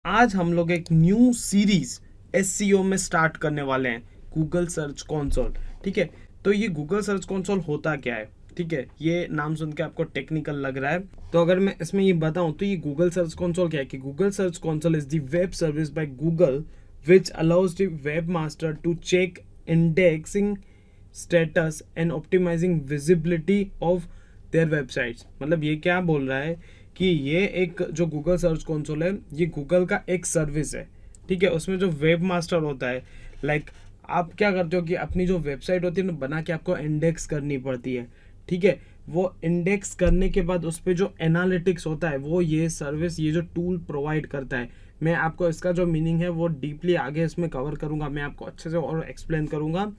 आज हम लोग एक न्यू सीरीज एससीओ में स्टार्ट करने वाले हैं, गूगल सर्च कंसोल। ठीक है, तो ये गूगल सर्च कंसोल होता क्या है? ठीक है, ये नाम सुन के आपको टेक्निकल लग रहा है, तो अगर मैं इसमें ये बताऊं तो ये गूगल सर्च कंसोल क्या है कि Google search console is the web service by Google which allows the webmaster to check indexing status and optimizing visibility of their websites। मतलब ये क्या बोल रहा है कि ये एक जो गूगल सर्च कंसोल है ये गूगल का एक सर्विस है। ठीक है, उसमें जो वेब मास्टर होता है, लाइक आप क्या करते हो कि अपनी जो वेबसाइट होती है ना बना के आपको इंडेक्स करनी पड़ती है। ठीक है, वो इंडेक्स करने के बाद उस पर जो एनालिटिक्स होता है वो ये सर्विस, ये जो टूल प्रोवाइड करता है। मैं आपको इसका जो मीनिंग है वो डीपली आगे इसमें कवर करूंगा, मैं आपको अच्छे से और एक्सप्लेन करूंगा।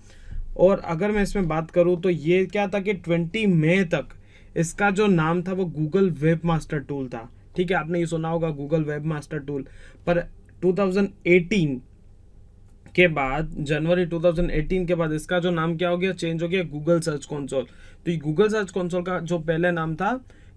और अगर मैं इसमें बात करूं तो ये क्या था कि 20 मई तक इसका जो नाम था वो गूगल वेब मास्टर टूल था। ठीक है, आपने ये सुना होगा गूगल वेब मास्टर टूल, पर 2018 के बाद, जनवरी 2018 के बाद इसका जो नाम क्या हो गया, चेंज हो गया गूगल सर्च कंसोल। तो ये गूगल सर्च कंसोल का जो पहले नाम था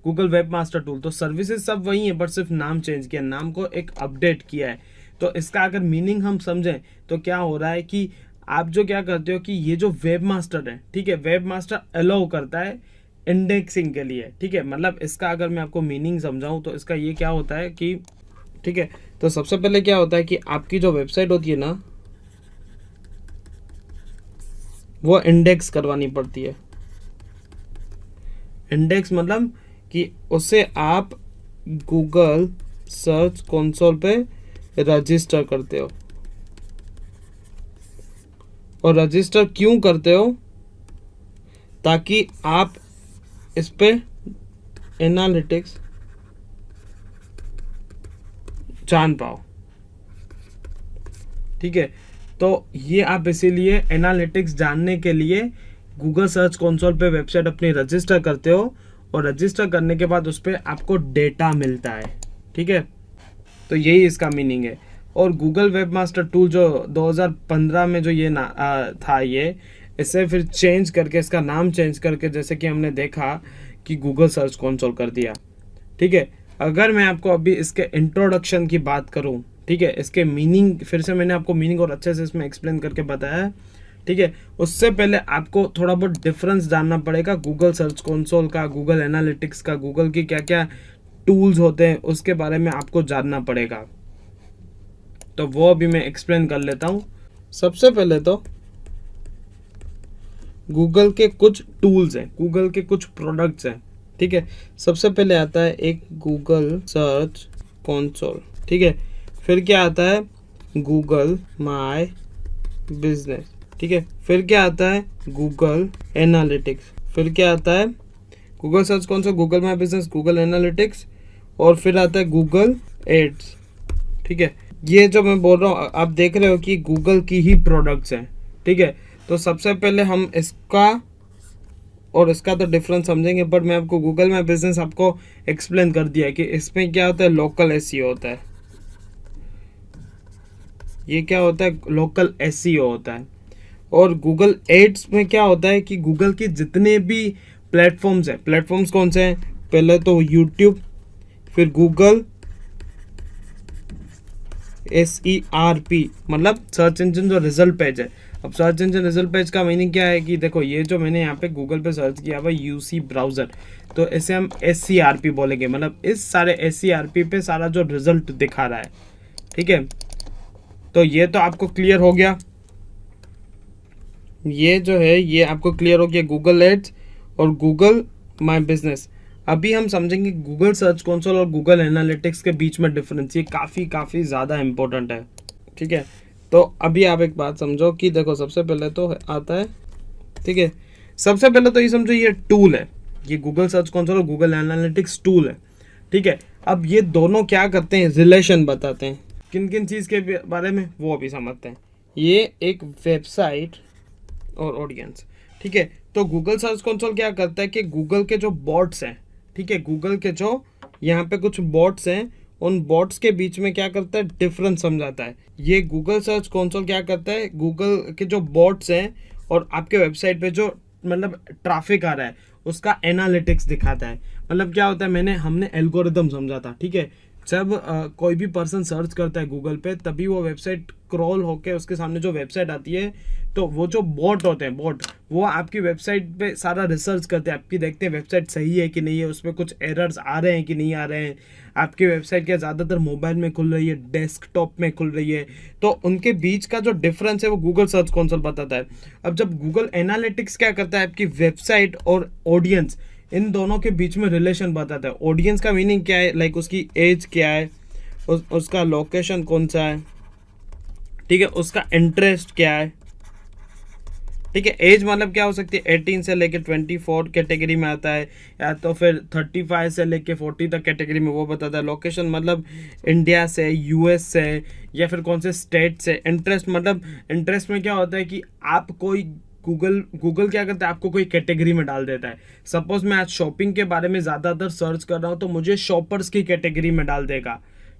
गूगल वेब मास्टर टूल, तो सर्विसेज सब वही है बट सिर्फ नाम चेंज किया, नाम को एक अपडेट किया है। तो इसका अगर मीनिंग हम समझें तो क्या हो रहा है कि आप जो क्या करते हो कि ये जो वेब मास्टर है, ठीक है, वेब मास्टर अलाउ करता है इंडेक्सिंग के लिए। ठीक है, मतलब इसका अगर मैं आपको मीनिंग समझाऊं तो इसका ये क्या होता है कि, ठीक है, तो सबसे पहले क्या होता है कि आपकी जो वेबसाइट होती है ना वो इंडेक्स करवानी पड़ती है। इंडेक्स मतलब कि उसे आप गूगल सर्च कंसोल पे रजिस्टर करते हो। और रजिस्टर क्यों करते हो? ताकि आप इस पे एनालिटिक्स जान पाओ। ठीक है, तो ये आप इसीलिए एनालिटिक्स जानने के लिए गूगल सर्च कंसोल पे वेबसाइट अपनी रजिस्टर करते हो, और रजिस्टर करने के बाद उस पर आपको डेटा मिलता है। ठीक है, तो यही इसका मीनिंग है। और गूगल वेब मास्टर टूल जो 2015 में जो ये था, ये इसे फिर चेंज करके, इसका नाम चेंज करके, जैसे कि हमने देखा कि गूगल सर्च कंसोल कर दिया। ठीक है, अगर मैं आपको अभी इसके इंट्रोडक्शन की बात करूं, ठीक है, इसके मीनिंग फिर से मैंने आपको मीनिंग और अच्छे से इसमें एक्सप्लेन करके बताया है। ठीक है, उससे पहले आपको थोड़ा बहुत डिफरेंस जानना पड़ेगा गूगल सर्च कंसोल का, गूगल एनालिटिक्स का, गूगल की क्या क्या टूल्स होते हैं उसके बारे में आपको जानना पड़ेगा। तो वो अभी मैं एक्सप्लेन कर लेता हूँ। सबसे पहले तो गूगल के कुछ टूल्स हैं, गूगल के कुछ प्रोडक्ट्स हैं। ठीक है, सबसे पहले आता है एक गूगल सर्च कंसोल। ठीक है, फिर क्या आता है गूगल माय बिजनेस। ठीक है, फिर क्या आता है गूगल एनालिटिक्स, फिर क्या आता है Google search console, Google my business, Google analytics, और फिर आता है गूगल एड्स। ठीक है, ये जो मैं बोल रहा हूँ आप देख रहे हो कि गूगल की ही प्रोडक्ट्स हैं। ठीक है, तो सबसे पहले हम इसका और इसका तो डिफरेंस समझेंगे, बट मैं आपको गूगल माय बिजनेस आपको एक्सप्लेन कर दिया कि इसमें क्या होता है, लोकल एसईओ होता है। ये क्या होता है, लोकल एसईओ होता है। और गूगल एड्स में क्या होता है कि गूगल के जितने भी प्लेटफॉर्म्स हैं, प्लेटफॉर्म्स कौन से हैं, पहले तो यूट्यूब, फिर गूगल SERP मतलब सर्च इंजन जो रिजल्ट पेज है। अब सर्च इंजन रिजल्ट पेज का मीनिंग क्या है कि देखो, ये जो मैंने यहाँ पे गूगल पे सर्च किया हुआ UC ब्राउजर, तो इसे हम SCRP बोलेंगे, मतलब इस सारे SCRP पे सारा जो रिजल्ट दिखा रहा है। ठीक है, तो ये तो आपको क्लियर हो गया, ये जो है ये आपको क्लियर हो गया गूगल एड्स और गूगल माय बिजनेस। अभी हम समझेंगे गूगल सर्च कंसोल और गूगल एनालिटिक्स के बीच में डिफरेंस, ये काफ़ी ज़्यादा इम्पोर्टेंट है। ठीक है, तो अभी आप एक बात समझो कि देखो, सबसे पहले तो आता है, ठीक है, सबसे पहले तो ये समझो ये टूल है, ये गूगल सर्च कंसोल और गूगल एनालिटिक्स टूल है। ठीक है, अब ये दोनों क्या करते हैं, रिलेशन बताते हैं, किन किन चीज़ के बारे में वो अभी समझते हैं। ये एक वेबसाइट और ऑडियंस। ठीक है, तो गूगल सर्च कंसोल क्या करता है कि गूगल के जो बॉट्स हैं, ठीक है, गूगल के जो यहाँ पे कुछ बॉट्स हैं, उन बॉट्स के बीच में क्या करता है, डिफरेंस समझाता है। ये गूगल सर्च कंसोल क्या करता है, गूगल के जो बॉट्स हैं और आपके वेबसाइट पे जो मतलब ट्रैफिक आ रहा है उसका एनालिटिक्स दिखाता है। मतलब क्या होता है, हमने एल्गोरिदम समझा था। ठीक है, जब कोई भी पर्सन सर्च करता है गूगल पे, तभी वो वेबसाइट क्रॉल होके उसके सामने जो वेबसाइट आती है, तो वो जो बॉट होते हैं, बॉट वो आपकी वेबसाइट पे सारा रिसर्च करते हैं, आपकी देखते हैं वेबसाइट सही है कि नहीं है, उसमें कुछ एरर्स आ रहे हैं कि नहीं आ रहे हैं, आपकी वेबसाइट क्या ज़्यादातर मोबाइल में खुल रही है, डेस्कटॉप में खुल रही है, तो उनके बीच का जो डिफरेंस है वो गूगल सर्च कंसोल बताता है। अब जब गूगल एनालिटिक्स क्या करता है, आपकी वेबसाइट और ऑडियंस इन दोनों के बीच में रिलेशन बताता है। ऑडियंस का मीनिंग क्या है, लाइक उसकी एज क्या है, उसका लोकेशन कौन सा है, ठीक है, उसका इंटरेस्ट क्या है, ठीक है। एज मतलब क्या हो सकती है, 18 से लेके 24 कैटेगरी में आता है, या तो फिर 35 से लेके 40 तक कैटेगरी में, वो बताता है। लोकेशन मतलब इंडिया से, यूएस से, या फिर कौन से स्टेट से। इंटरेस्ट मतलब, इंटरेस्ट में क्या होता है कि आप कोई गूगल क्या करता है, आपको कोई कैटेगरी में डाल देता है। सपोज मैं आज शॉपिंग के बारे में ज़्यादातर सर्च कर रहा हूँ, तो मुझे शॉपर्स की कैटेगरी में डाल देगा,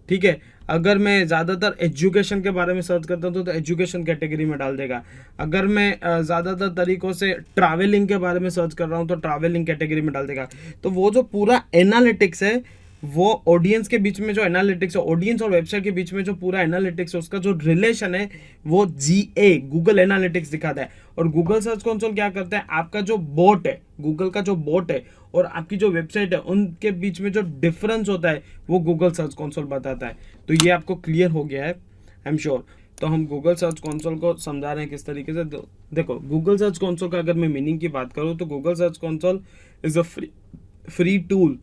ठीक है। अगर मैं ज़्यादातर एजुकेशन के बारे में सर्च करता हूँ तो एजुकेशन कैटेगरी में डाल देगा। अगर मैं ज़्यादातर तरीक़ों से ट्रैवलिंग के बारे में सर्च कर रहा हूँ तो ट्रैवलिंग कैटेगरी में डाल देगा। तो वो जो पूरा एनालिटिक्स है, वो ऑडियंस के बीच में जो एनालिटिक्स है, ऑडियंस और वेबसाइट के बीच में जो पूरा एनालिटिक्स है, उसका जो रिलेशन है वो जीए गूगल एनालिटिक्स दिखाता है। और गूगल सर्च कंसोल क्या करता है, आपका जो बोट है, गूगल का जो बोट है और आपकी जो वेबसाइट है, उनके बीच में जो डिफरेंस होता है वो गूगल सर्च कंसोल बताता है। तो ये आपको क्लियर हो गया है, आई एम श्योर। तो हम गूगल सर्च कंसोल को समझा रहे हैं किस तरीके से। देखो, गूगल सर्च कंसोल का अगर मैं मीनिंग की बात करूँ तो Google search console is a free tool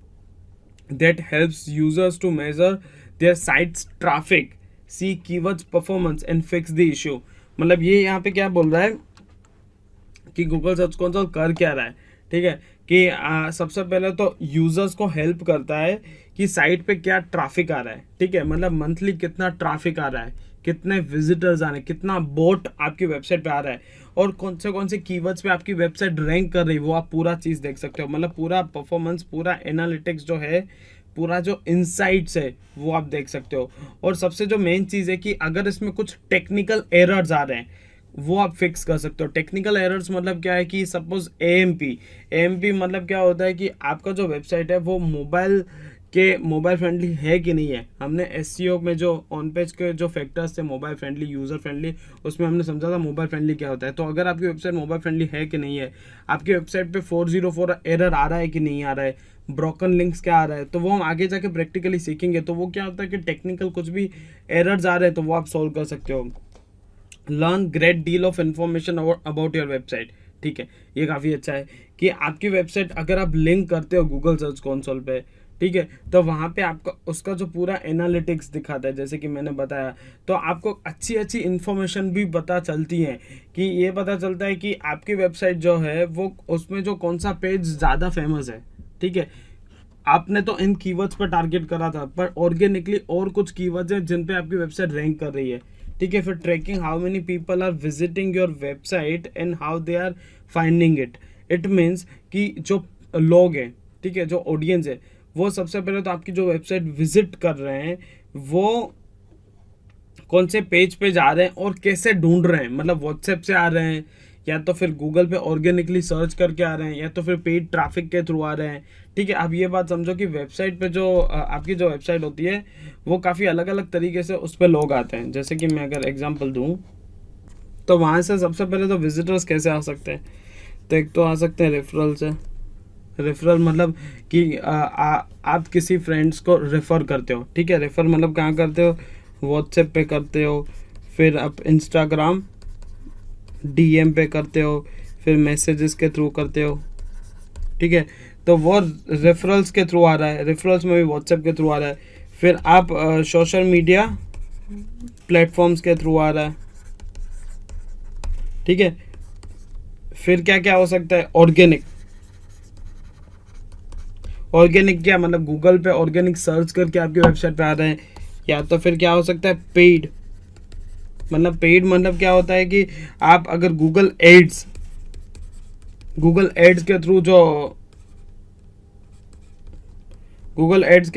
that helps users to measure their site's traffic, see keywords performance and fix the issue। मतलब ये यहाँ पे क्या बोल रहा है कि गूगल सर्च कंसोल कर क्या रहा है, ठीक है, कि सबसे पहले तो यूजर्स को हेल्प करता है कि साइट पे क्या ट्रैफिक आ रहा है, ठीक है, मतलब मंथली कितना ट्रैफिक आ रहा है, कितने विजिटर्स आ रहे हैं, कितना बोट आपकी वेबसाइट पे आ रहा है, और कौन से कीवर्ड्स पे आपकी वेबसाइट रैंक कर रही है, वो आप पूरा चीज़ देख सकते हो। मतलब पूरा परफॉर्मेंस, पूरा एनालिटिक्स जो है, पूरा जो इनसाइट्स है वो आप देख सकते हो। और सबसे जो मेन चीज़ है कि अगर इसमें कुछ टेक्निकल एरर्स आ रहे हैं वो आप फिक्स कर सकते हो। टेक्निकल एरर्स मतलब क्या है कि सपोज एएमपी मतलब क्या होता है कि आपका जो वेबसाइट है वो मोबाइल फ्रेंडली है कि नहीं है। हमने एसईओ में जो ऑन पेज के जो फैक्टर्स थे, मोबाइल फ्रेंडली, यूज़र फ्रेंडली, उसमें हमने समझा था मोबाइल फ्रेंडली क्या होता है। तो अगर आपकी वेबसाइट मोबाइल फ्रेंडली है कि नहीं है, आपकी वेबसाइट पे 404 एरर आ रहा है कि नहीं आ रहा है, ब्रोकन लिंक्स क्या आ रहा है, तो वो हम आगे जाके प्रैक्टिकली सीखेंगे। तो वो क्या होता है कि टेक्निकल कुछ भी एरर्स आ रहे हैं तो वो आप सॉल्व कर सकते हो। Learn great deal of information about your website, ठीक है, ये काफ़ी अच्छा है कि आपकी वेबसाइट अगर आप लिंक करते हो गूगल सर्च कंसोल पे, ठीक है, तो वहाँ पे आपका उसका जो पूरा एनालिटिक्स दिखाता है, जैसे कि मैंने बताया, तो आपको अच्छी अच्छी इन्फॉर्मेशन भी पता चलती है कि ये पता चलता है कि आपकी वेबसाइट जो है वो उसमें जो कौन सा पेज ज़्यादा फेमस है, ठीक है। आपने तो इन कीवर्ड्स पर टारगेट करा था, पर ऑर्गेनिकली और कुछ कीवर्ड्स हैं जिन पे आपकी वेबसाइट रैंक कर रही है, ठीक है। फिर tracking how many people are visiting your website and how they are finding it means कि जो लोग हैं, ठीक है, जो ऑडियंस है, वो सबसे पहले तो आपकी जो वेबसाइट विजिट कर रहे हैं वो कौन से पेज पे जा रहे हैं और कैसे ढूंढ रहे हैं। मतलब व्हाट्सएप से आ रहे हैं, या तो फिर गूगल पे ऑर्गेनिकली सर्च करके आ रहे हैं, या तो फिर पेड ट्रैफिक के थ्रू आ रहे हैं, ठीक है। अब ये बात समझो कि वेबसाइट पे जो आपकी जो वेबसाइट होती है वो काफ़ी अलग अलग तरीके से उस पर लोग आते हैं। जैसे कि मैं अगर एग्जांपल दूं तो वहाँ से सबसे पहले तो विजिटर्स कैसे आ सकते हैं, तो एक तो आ सकते हैं रेफरल से। रेफरल मतलब कि आप किसी फ्रेंड्स को रेफ़र करते हो, ठीक है। रेफ़र मतलब कहाँ करते हो, व्हाट्सएप पे करते हो, फिर आप इंस्टाग्राम डीएम पे करते हो, फिर मैसेजेस के थ्रू करते हो, ठीक है। तो वो रेफरल्स के थ्रू आ रहा है, रेफरल्स में भी व्हाट्सएप के थ्रू आ रहा है। फिर आप सोशल मीडिया प्लेटफॉर्म्स के थ्रू आ रहा है, ठीक है। फिर क्या क्या हो सकता है, ऑर्गेनिक क्या मतलब गूगल पे ऑर्गेनिक सर्च करके आपकी वेबसाइट पे आ रहे हैं। या तो फिर क्या हो सकता है, पेड मतलब क्या होता है कि आप अगर गूगल एड्स के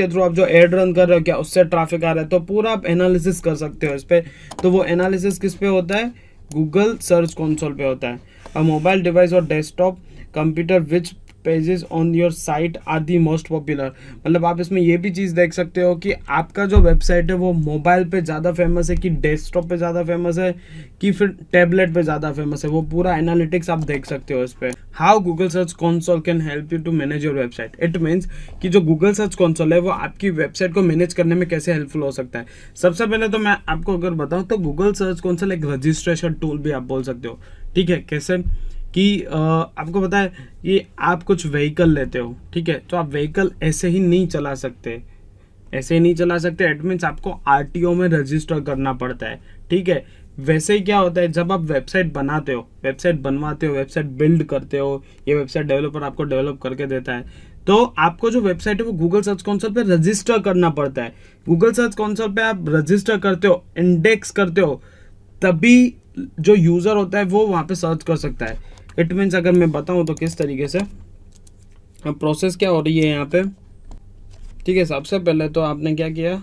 थ्रू आप जो एड रन कर रहे हो, क्या उससे ट्रैफिक आ रहा है, तो पूरा आप एनालिसिस कर सकते हो इस पे। तो वो एनालिसिस किस पे होता है, गूगल सर्च कंसोल पे होता है। अ मोबाइल डिवाइस और desktop computer which pages on your site are the most popular. मतलब आप इसमें ये भी चीज़ देख सकते हो कि आपका जो वेबसाइट है वो मोबाइल पे ज़्यादा फेमस है कि डेस्कटॉप पे ज़्यादा फेमस है कि फिर टैबलेट पे ज़्यादा फेमस है, वो पूरा एनालिटिक्स आप देख सकते हो इस पर। How Google search console can help you to manage your website. It means कि जो गूगल सर्च कंसोल है वो आपकी वेबसाइट को मैनेज करने में कैसे हेल्पफुल हो सकता है। सबसे पहले तो मैं आपको अगर बताऊँ तो गूगल सर्च कंसोल एक रजिस्ट्रेशन टूल भी आप बोल सकते हो। ठीक है, कैसे कि आपको पता है कि आप कुछ व्हीकल लेते हो, ठीक है, तो आप व्हीकल ऐसे ही नहीं चला सकते, ऐसे ही नहीं चला सकते। इट मीन्स आपको आरटीओ में रजिस्टर करना पड़ता है। ठीक है, वैसे ही क्या होता है जब आप वेबसाइट बनाते हो, वेबसाइट बनवाते हो, वेबसाइट बिल्ड करते हो, ये वेबसाइट डेवलपर आपको डेवलप करके देता है, तो आपको जो वेबसाइट है वो गूगल सर्च कंसोल पे रजिस्टर करना पड़ता है। गूगल सर्च कंसोल पे आप रजिस्टर करते हो, इंडेक्स करते हो, तभी जो यूजर होता है वो वहां पे सर्च कर सकता है। इट मीन्स अगर मैं बताऊं तो किस तरीके से प्रोसेस क्या हो रही है यहाँ पे। ठीक है, सबसे पहले तो आपने क्या किया,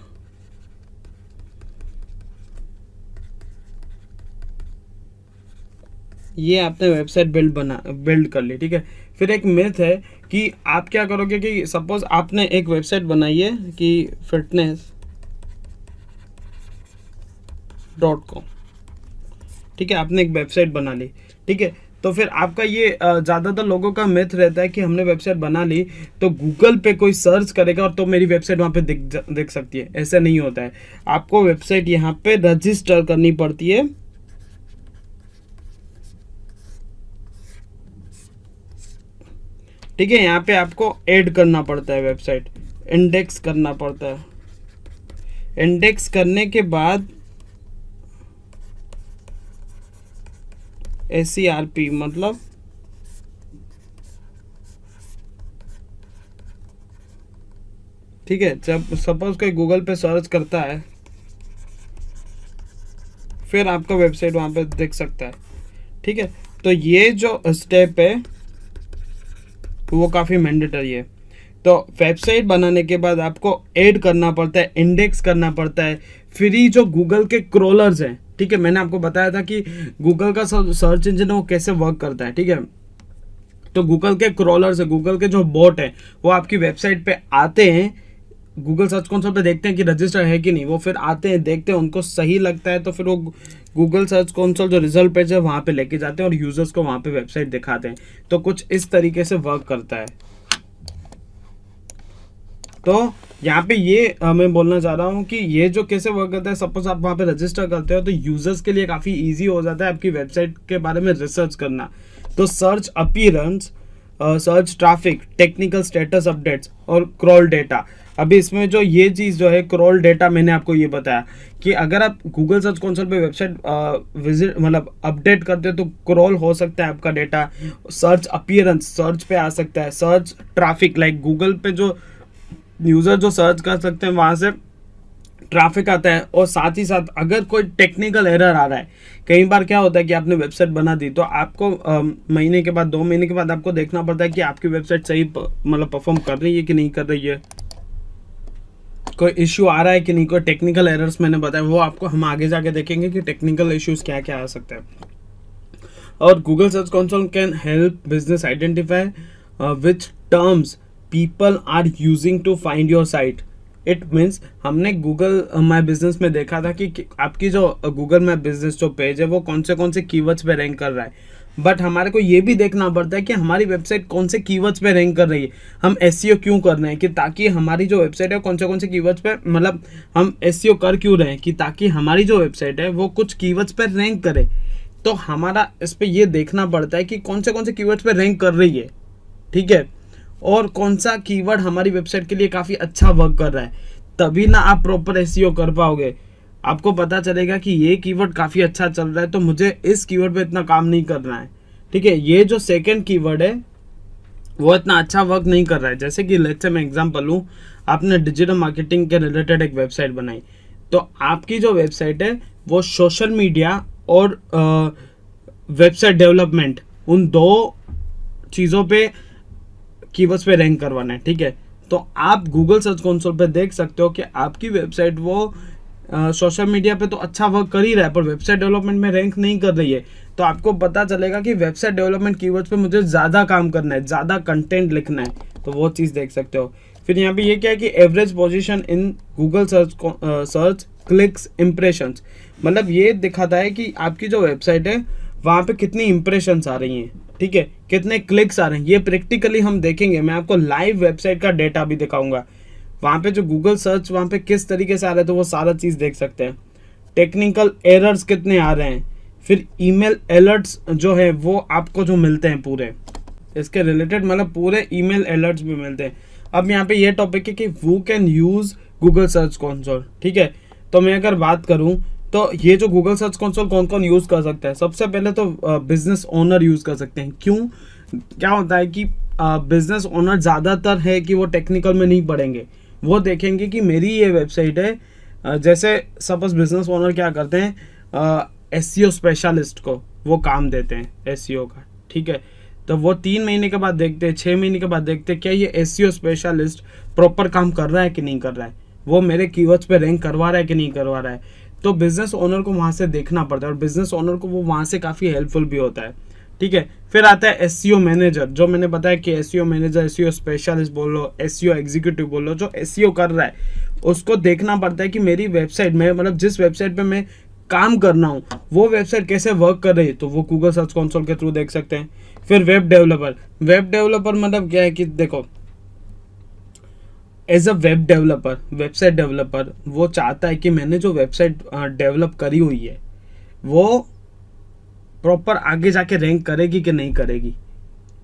ये आपने वेबसाइट बिल्ड कर ली। ठीक है, फिर एक मिथ है कि आप क्या करोगे कि सपोज आपने एक वेबसाइट बनाई है कि fitness.com, ठीक है, आपने एक वेबसाइट बना ली। ठीक है, तो फिर आपका ये ज़्यादातर लोगों का मिथ रहता है कि हमने वेबसाइट बना ली तो गूगल पे कोई सर्च करेगा और तो मेरी वेबसाइट वहाँ पे दिख सकती है। ऐसा नहीं होता है, आपको वेबसाइट यहाँ पे रजिस्टर करनी पड़ती है। ठीक है, यहाँ पे आपको ऐड करना पड़ता है, वेबसाइट इंडेक्स करना पड़ता है। इंडेक्स करने के बाद SERP मतलब ठीक है, जब सपोज कोई गूगल पे सर्च करता है फिर आपका वेबसाइट वहां पे देख सकता है। ठीक है, तो ये जो स्टेप है वो काफ़ी मैंडेटरी है। तो वेबसाइट बनाने के बाद आपको ऐड करना पड़ता है, इंडेक्स करना पड़ता है। फिर ही जो गूगल के क्रोलर्स हैं, ठीक है, मैंने आपको बताया था कि गूगल का सर्च इंजन है वो कैसे वर्क करता है। ठीक है, तो गूगल के क्रोलर्स है, गूगल के जो बॉट है वो आपकी वेबसाइट पे आते हैं, गूगल सर्च कंसोल पे देखते हैं कि रजिस्टर है कि नहीं, वो फिर आते हैं, देखते हैं, उनको सही लगता है तो फिर वो गूगल सर्च कंसोल जो रिजल्ट पेज है वहाँ पे लेके जाते हैं और यूजर्स को वहाँ पे वेबसाइट दिखाते हैं। तो कुछ इस तरीके से वर्क करता है। तो यहाँ पे ये मैं बोलना चाह रहा हूँ कि ये जो कैसे वर्क करता है, सपोज आप वहाँ पे रजिस्टर करते हो तो यूजर्स के लिए काफ़ी इजी हो जाता है आपकी वेबसाइट के बारे में रिसर्च करना। तो search appearance, search traffic, technical status updates और क्रॉल डेटा। अभी इसमें जो ये चीज़ जो है क्रॉल डेटा, मैंने आपको ये बताया कि अगर आप गूगल सर्च कंसोल पे वेबसाइट विजिट मतलब अपडेट करते हो तो क्रॉल हो सकता है आपका डेटा। सर्च अपीयरेंस, सर्च पे आ सकता है। सर्च ट्रैफिक, लाइक गूगल पे जो यूज़र जो सर्च कर सकते हैं वहाँ से ट्रैफिक आता है। और साथ ही साथ अगर कोई टेक्निकल एरर आ रहा है, कई बार क्या होता है कि आपने वेबसाइट बना दी तो आपको महीने के बाद, 2 महीने के बाद आपको देखना पड़ता है कि आपकी वेबसाइट सही मतलब परफॉर्म कर रही है कि नहीं कर रही है, कोई इश्यू आ रहा है कि नहीं, कोई टेक्निकल एरर्स मैंने बताया वो आपको हम आगे जाके देखेंगे कि टेक्निकल इश्यूज क्या क्या आ सकते हैं। और Google search console can help business identify which terms people are using to find your site. It means हमने गूगल माई बिजनेस में देखा था कि आपकी जो गूगल माई बिजनेस जो पेज है वो कौन से कीवर्ड्स पे रैंक कर रहा है। बट हमारे को ये भी देखना पड़ता है कि हमारी वेबसाइट कौन से कीवर्ड्स पे रैंक कर रही है, हम एसईओ क्यों कर रहे हैं, कि ताकि हमारी जो वेबसाइट है कौन से कीवर्ड्स पे, मतलब हम एसईओ कर क्यों रहे हैं कि ताकि हमारी जो वेबसाइट है वो कुछ कीवर्ड्स पे रैंक करे। तो हमारा इस पे ये देखना पड़ता है कि कौन से कीवर्ड्स पे रैंक कर रही है, ठीक है, और कौन सा कीवर्ड हमारी वेबसाइट के लिए काफ़ी अच्छा वर्क कर रहा है। तभी ना आप प्रॉपर एसईओ कर पाओगे। आपको पता चलेगा कि ये कीवर्ड काफ़ी अच्छा चल रहा है तो मुझे इस कीवर्ड पे इतना काम नहीं करना है। ठीक है, ये जो सेकंड कीवर्ड है वो इतना अच्छा वर्क नहीं कर रहा है। जैसे कि लेट्स से मैं एग्जांपल लूँ, आपने डिजिटल मार्केटिंग के रिलेटेड एक वेबसाइट बनाई, तो आपकी जो वेबसाइट है वो सोशल मीडिया और वेबसाइट डेवलपमेंट, उन 2 चीज़ों पे कीवर्ड्स पे रैंक करवाना है। ठीक है, तो आप गूगल सर्च कंसोल पे देख सकते हो कि आपकी वेबसाइट वो सोशल मीडिया पे तो अच्छा वर्क कर ही रहा है पर वेबसाइट डेवलपमेंट में रैंक नहीं कर रही है। तो आपको पता चलेगा कि वेबसाइट डेवलपमेंट कीवर्ड्स पे मुझे ज़्यादा काम करना है, ज़्यादा कंटेंट लिखना है, तो वो चीज़ देख सकते हो। फिर यहाँ पे ये क्या है कि average position in Google search clicks impressions, मतलब ये दिखाता है कि आपकी जो वेबसाइट है वहाँ पे कितनी इम्प्रेशंस आ रही हैं, ठीक है, कितने क्लिक्स आ रहे हैं, ये प्रैक्टिकली हम देखेंगे। मैं आपको लाइव वेबसाइट का डेटा भी दिखाऊंगा, वहाँ पे जो गूगल सर्च वहाँ पे किस तरीके से आ रहा है, तो वो सारा चीज़ देख सकते हैं। टेक्निकल एरर्स कितने आ रहे हैं, फिर ईमेल अलर्ट्स जो है वो आपको जो मिलते हैं पूरे इसके रिलेटेड, मतलब पूरे ईमेल अलर्ट्स भी मिलते हैं। अब यहाँ पे ये टॉपिक है कि वो can use Google search console, ठीक है। तो मैं अगर बात करूँ तो ये जो गूगल सर्च कंसोल कौन कौन यूज कर सकता है, सबसे पहले तो बिजनेस ओनर यूज कर सकते हैं। क्यों, क्या होता है कि बिजनेस ओनर ज़्यादातर है कि वो टेक्निकल में नहीं पढ़ेंगे, वो देखेंगे कि मेरी ये वेबसाइट है, जैसे सपोज बिजनेस ओनर क्या करते हैं, एसईओ स्पेशलिस्ट को वो काम देते हैं एसईओ का, ठीक है। तो वो 3 महीने के बाद देखते हैं, 6 महीने के बाद देखते हैं क्या ये एसईओ स्पेशलिस्ट प्रॉपर काम कर रहा है कि नहीं कर रहा है, वो मेरे कीवर्ड्स पे रैंक करवा रहा है कि नहीं करवा रहा है। तो बिजनेस ओनर को वहाँ से देखना पड़ता है और बिजनेस ओनर को वो वहाँ से काफ़ी हेल्पफुल भी होता है, ठीक है। फिर आता है एसईओ मैनेजर, जो मैंने बताया कि एसईओ मैनेजर, एसईओ स्पेशलिस्ट बोल लो, एसईओ एग्जीक्यूटिव बोल लो, जो एसईओ कर रहा है उसको देखना पड़ता है कि मेरी वेबसाइट में, मतलब जिस वेबसाइट पे मैं काम करना हूँ वो वेबसाइट कैसे वर्क कर रही है, तो वो गूगल सर्च कंसोल के थ्रू देख सकते हैं। फिर वेब डेवलपर मतलब क्या है कि देखो, as a web developer, website developer वो चाहता है कि मैंने जो वेबसाइट डेवलप करी हुई है वो प्रॉपर आगे जाके रैंक करेगी कि नहीं करेगी,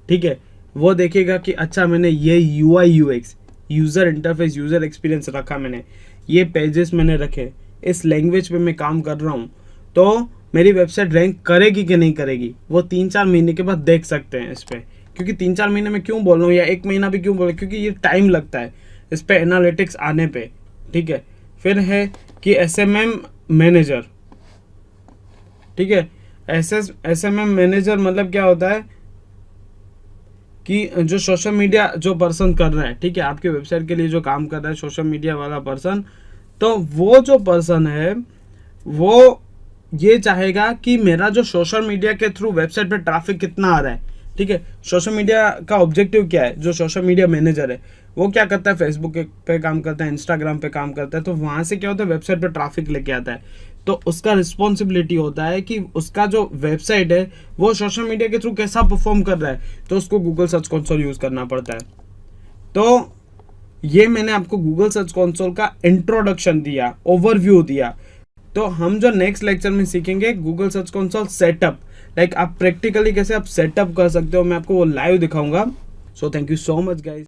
ठीक है। वो देखेगा कि अच्छा मैंने ये UI UX, user interface, user experience रखा, मैंने ये पेजेस मैंने रखे, इस लैंग्वेज पे मैं काम कर रहा हूँ, तो मेरी वेबसाइट रैंक करेगी कि नहीं करेगी, वो 3-4 महीने के बाद देख सकते हैं इस पर। क्योंकि 3-4 महीने में क्यों बोल रहा हूँ, या 1 महीना भी क्यों बोल रहा हूँ, क्योंकि ये टाइम लगता है इस पर एनालिटिक्स आने पे, ठीक है। फिर है कि एसएमएम मैनेजर, ठीक है। एसएमएम मैनेजर मतलब क्या होता है कि जो सोशल मीडिया जो पर्सन कर रहा है, ठीक है, आपके वेबसाइट के लिए जो काम कर रहा है सोशल मीडिया वाला पर्सन, तो वो जो पर्सन है वो ये चाहेगा कि मेरा जो सोशल मीडिया के थ्रू वेबसाइट पे ट्रैफिक कितना आ रहा है, ठीक है। सोशल मीडिया का ऑब्जेक्टिव क्या है, जो सोशल मीडिया मैनेजर है वो क्या करता है, फेसबुक पे काम करता है, इंस्टाग्राम पे काम करता है, तो वहाँ से क्या होता है, वेबसाइट पे ट्रैफिक लेके आता है, तो उसका रिस्पॉन्सिबिलिटी होता है कि उसका जो वेबसाइट है वो सोशल मीडिया के थ्रू कैसा परफॉर्म कर रहा है, तो उसको गूगल सर्च कंसोल यूज़ करना पड़ता है। तो ये मैंने आपको गूगल सर्च कंसोल का इंट्रोडक्शन दिया, ओवरव्यू दिया। तो हम जो नेक्स्ट लेक्चर में सीखेंगे Google search console setup, like आप प्रैक्टिकली कैसे आप सेटअप कर सकते हो, मैं आपको वो लाइव दिखाऊंगा। So thank you so much guys.